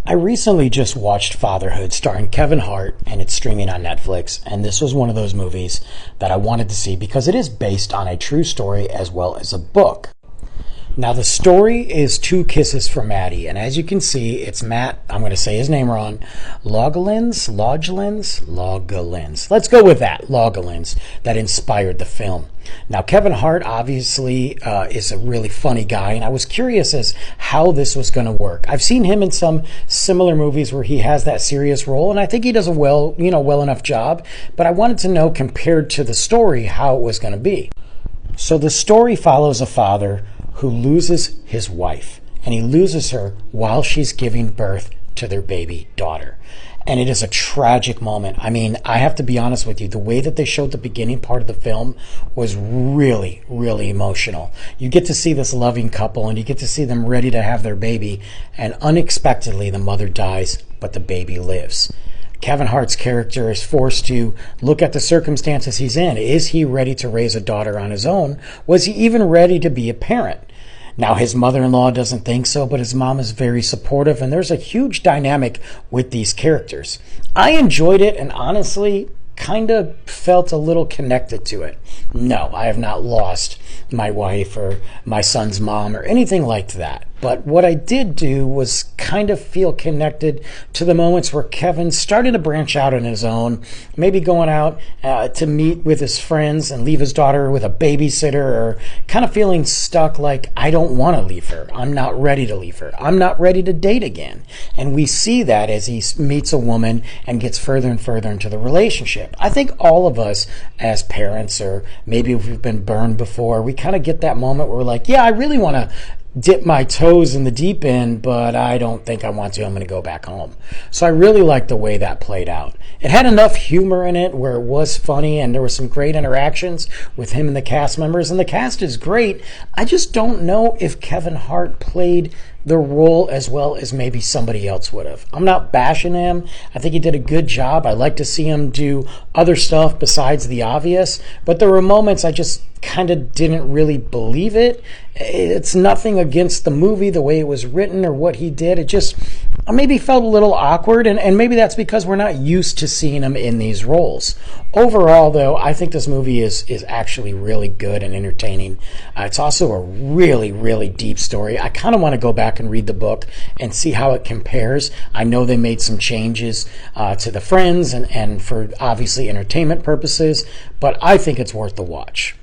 I recently just watched Fatherhood starring Kevin Hart, and it's streaming on Netflix. And this was one of those movies that I wanted to see because it is based on a true story as well as a book. Now, the story is Two Kisses from Maddie, and as you can see, it's Matt, I'm going to say his name wrong, Logelins, let's go with that, Logelins, that inspired the film. Now, Kevin Hart obviously is a really funny guy, and I was curious as how this was going to work. I've seen him in some similar movies where he has that serious role, and I think he does a well enough job, but I wanted to know, compared to the story, how it was going to be. So the story follows a father who loses his wife, and he loses her while she's giving birth to their baby daughter. And it is a tragic moment. I mean, I have to be honest with you, the way that they showed the beginning part of the film was really, really emotional. You get to see this loving couple, and you get to see them ready to have their baby, and unexpectedly the mother dies, but the baby lives. Kevin Hart's character is forced to look at the circumstances he's in. Is he ready to raise a daughter on his own? Was he even ready to be a parent? Now, his mother-in-law doesn't think so, but his mom is very supportive, and there's a huge dynamic with these characters. I enjoyed it, and honestly, kind of felt a little connected to it. No, I have not lost my wife or my son's mom or anything like that. But what I did do was kind of feel connected to the moments where Kevin started to branch out on his own, maybe going out to meet with his friends and leave his daughter with a babysitter, or kind of feeling stuck like, I don't want to leave her. I'm not ready to leave her. I'm not ready to date again. And we see that as he meets a woman and gets further and further into the relationship. I think all of us as parents, or maybe if we've been burned before, we kind of get that moment where we're like, yeah, I really want to dip my toes in the deep end, but I don't think I want to. I'm going to go back home. So I really liked the way that played out. It had enough humor in it where it was funny, and there were some great interactions with him and the cast members, and the cast is great. I just don't know if Kevin Hart played the role as well as maybe somebody else would have. I'm not bashing him. I think he did a good job. I like to see him do other stuff besides the obvious, but there were moments I just kind of didn't really believe it. It's nothing against the movie, the way it was written or what he did. It just maybe felt a little awkward, and maybe that's because we're not used to seeing him in these roles. Overall, though, I think this movie is actually really good and entertaining. It's also a really, really deep story. I kind of want to go back and read the book and see how it compares. I know they made some changes to the friends and for obviously entertainment purposes, but I think it's worth the watch.